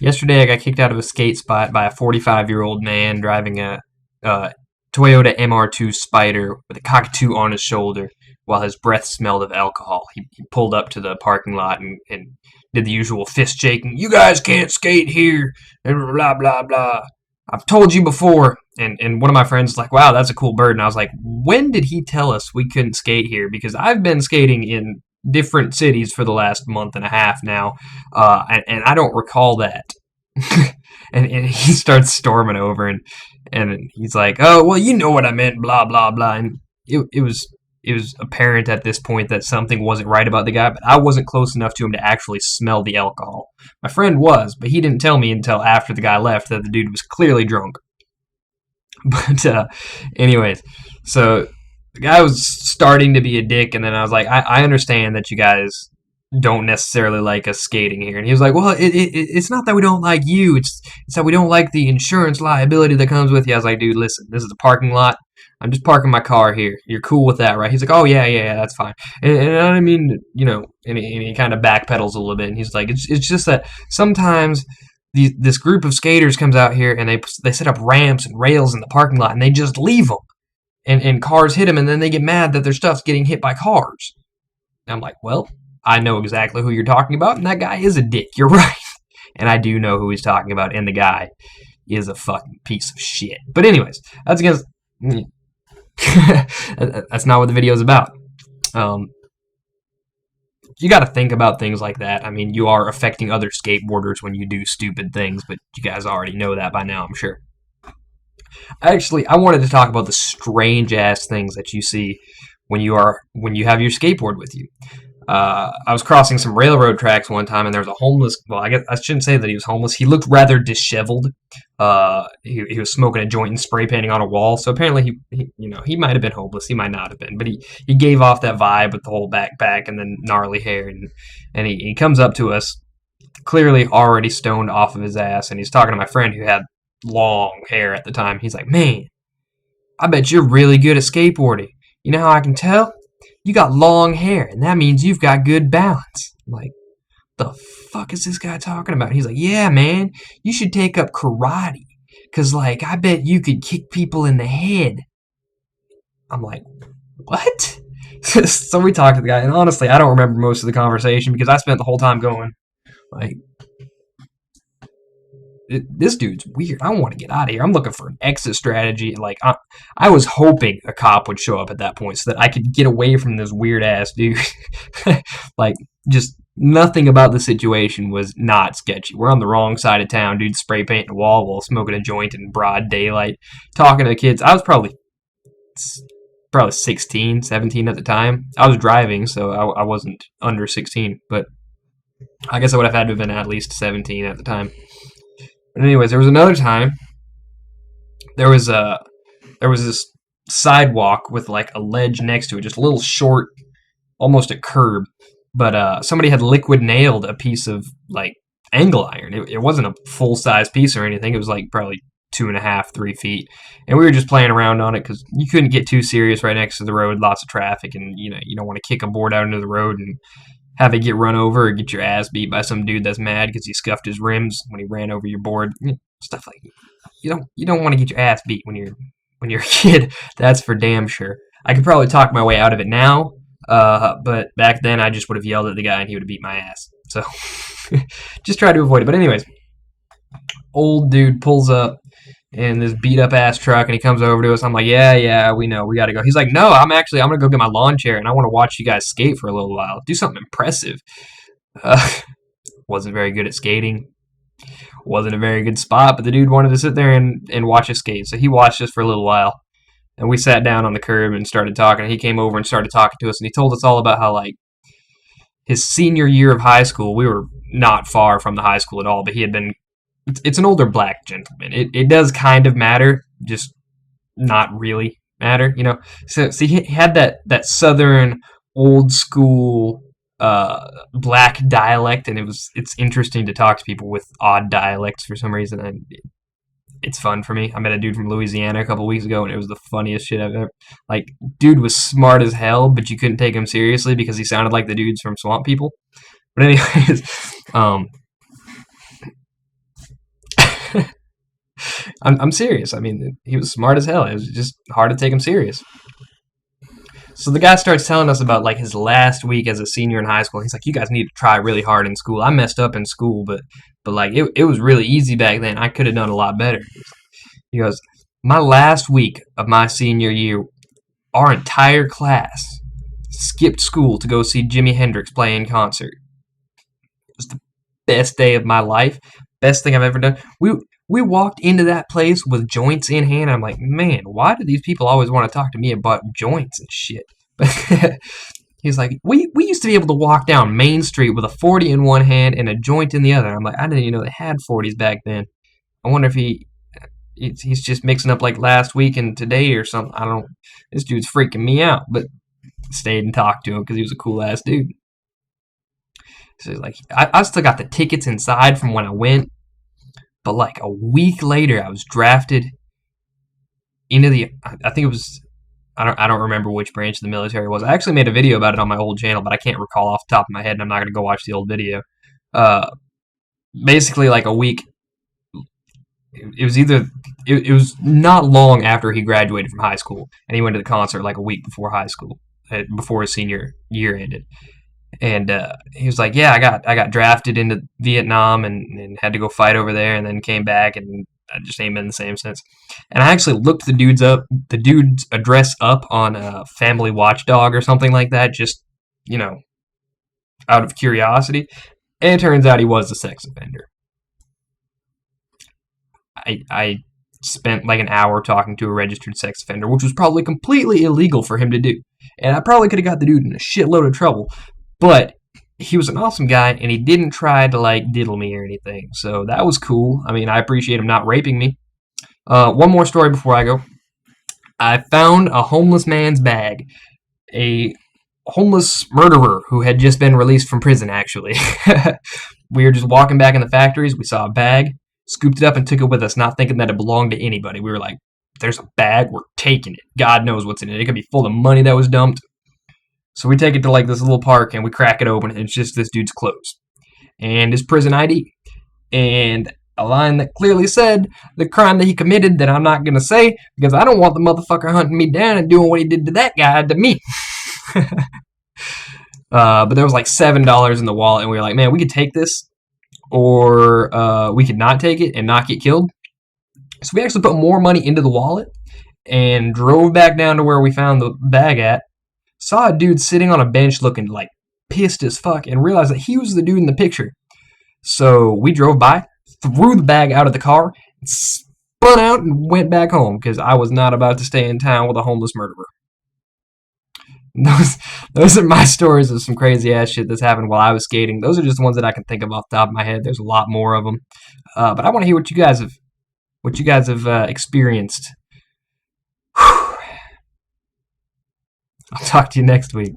Yesterday, I got kicked out of a skate spot by a 45-year-old man driving a Toyota MR2 Spider with a cockatoo on his shoulder while his breath smelled of alcohol. He pulled up to the parking lot and did the usual fist shaking. You guys can't skate here, and blah, blah, blah. I've told you before. And one of my friends was like, wow, that's a cool bird. And I was like, when did he tell us we couldn't skate here? Because I've been skating in different cities for the last month and a half now, and I don't recall that. And he starts storming over, and he's like, "Oh, well, you know what I meant, blah blah blah." And it was apparent at this point that something wasn't right about the guy, but I wasn't close enough to him to actually smell the alcohol. My friend was, but he didn't tell me until after the guy left that the dude was clearly drunk. But anyways, so the guy was starting to be a dick, and then I was like, I understand that you guys don't necessarily like us skating here. And he was like, well, it's not that we don't like you. It's that we don't like the insurance liability that comes with you. I was like, dude, listen, this is a parking lot. I'm just parking my car here. You're cool with that, right? He's like, oh, yeah, that's fine. And I mean, and he kind of backpedals a little bit. And he's like, it's just that sometimes this group of skaters comes out here and they set up ramps and rails in the parking lot and they just leave them. And cars hit them and then they get mad that their stuff's getting hit by cars. And I'm like, well, I know exactly who you're talking about, and that guy is a dick. You're right. And I do know who he's talking about, and the guy is a fucking piece of shit. But anyways, that's against... that's not what the video is about. You got to think about things like that. I mean, you are affecting other skateboarders when you do stupid things, but you guys already know that by now, I'm sure. Actually, I wanted to talk about the strange-ass things that you see when you have your skateboard with you. I was crossing some railroad tracks one time, and there was a homeless. Well, I guess I shouldn't say that he was homeless. He looked rather disheveled. He was smoking a joint and spray painting on a wall. So apparently, he might have been homeless. He might not have been, but he gave off that vibe with the whole backpack and then gnarly hair. And he comes up to us, clearly already stoned off of his ass, and he's talking to my friend who had long hair at the time. He's like, "Man, I bet you're really good at skateboarding. You know how I can tell? You got long hair, and that means you've got good balance." I'm like, the fuck is this guy talking about? He's like, yeah, man, you should take up karate, because, like, I bet you could kick people in the head. I'm like, what? So we talked to the guy, and honestly, I don't remember most of the conversation, because I spent the whole time going, like, this dude's weird. I want to get out of here. I'm looking for an exit strategy. Like, I was hoping a cop would show up at that point so that I could get away from this weird ass dude. Like, just nothing about the situation was not sketchy. We're on the wrong side of town. Dude spray painting a wall while smoking a joint in broad daylight, talking to the kids. I was probably 16, 17 at the time. I was driving, so I wasn't under 16, but I guess I would have had to have been at least 17 at the time. But anyways, there was another time. There was this sidewalk with like a ledge next to it, just a little short, almost a curb. But somebody had liquid nailed a piece of like angle iron. It wasn't a full size piece or anything. It was like probably 2.5, 3 feet. And we were just playing around on it because you couldn't get too serious right next to the road. Lots of traffic, and you don't want to kick a board out into the road and have it get run over or get your ass beat by some dude that's mad because he scuffed his rims when he ran over your board. Stuff like that. You don't want to get your ass beat when you're a kid. That's for damn sure. I could probably talk my way out of it now, but back then I just would have yelled at the guy and he would have beat my ass. So just try to avoid it. But anyways, old dude pulls up in this beat up ass truck and he comes over to us. I'm like, yeah, we know, we gotta go. He's like, no, I'm gonna go get my lawn chair and I want to watch you guys skate for a little while. Do something impressive. Wasn't very good at skating. Wasn't a very good spot, but the dude wanted to sit there and watch us skate. So he watched us for a little while. And we sat down on the curb and started talking. He came over and started talking to us and he told us all about how, like, his senior year of high school, we were not far from the high school at all, but he had been... It's an older black gentleman. It does kind of matter, just not really matter, So he had that southern, old school black dialect, and it's interesting to talk to people with odd dialects for some reason. And it's fun for me. I met a dude from Louisiana a couple weeks ago, and it was the funniest shit I've ever... Like, dude was smart as hell, but you couldn't take him seriously because he sounded like the dudes from Swamp People. But anyways, I'm serious. I mean, he was smart as hell. It was just hard to take him serious. So the guy starts telling us about like his last week as a senior in high school. He's like, "You guys need to try really hard in school. I messed up in school, but like it was really easy back then. I could have done a lot better." He goes, "My last week of my senior year, our entire class skipped school to go see Jimi Hendrix play in concert. It was the best day of my life. Best thing I've ever done. We walked into that place with joints in hand. I'm like, man, why do these people always want to talk to me about joints and shit?" He's like, we used to be able to walk down Main Street with a 40 in one hand and a joint in the other. I'm like, I didn't even know they had 40s back then. I wonder if he's just mixing up like last week and today or something. I don't. This dude's freaking me out. But stayed and talked to him because he was a cool ass dude. So like, I still got the tickets inside from when I went. But like a week later, I was drafted into the. I think it was. I don't remember which branch of the military it was. I actually made a video about it on my old channel, but I can't recall off the top of my head, and I'm not going to go watch the old video. Basically, like a week. It was either. It was not long after he graduated from high school, and he went to the concert like a week before high school, before his senior year ended. And he was like, "Yeah, I got drafted into Vietnam and had to go fight over there, and then came back, and I just ain't been the same since." And I actually looked the dude's address up on Family Watchdog or something like that, just out of curiosity. And it turns out he was a sex offender. I spent like an hour talking to a registered sex offender, which was probably completely illegal for him to do, and I probably could have got the dude in a shitload of trouble. But he was an awesome guy, and he didn't try to like diddle me or anything. So that was cool. I mean, I appreciate him not raping me. One more story before I go. I found a homeless man's bag. A homeless murderer who had just been released from prison, actually. We were just walking back in the factories. We saw a bag, scooped it up, and took it with us, not thinking that it belonged to anybody. We were like, there's a bag, we're taking it. God knows what's in it. It could be full of money that was dumped. So we take it to like this little park and we crack it open, and it's just this dude's clothes and his prison ID and a line that clearly said the crime that he committed that I'm not gonna say because I don't want the motherfucker hunting me down and doing what he did to that guy to me. But there was like $7 in the wallet, and we were like, man, we could take this, or we could not take it and not get killed. So we actually put more money into the wallet and drove back down to where we found the bag at. Saw a dude sitting on a bench looking like pissed as fuck and realized that he was the dude in the picture. So we drove by, threw the bag out of the car, spun out, and went back home because I was not about to stay in town with a homeless murderer. Those are my stories of some crazy ass shit that's happened while I was skating. Those are just ones that I can think of off the top of my head. There's a lot more of them, but I want to hear what you guys have experienced. I'll talk to you next week.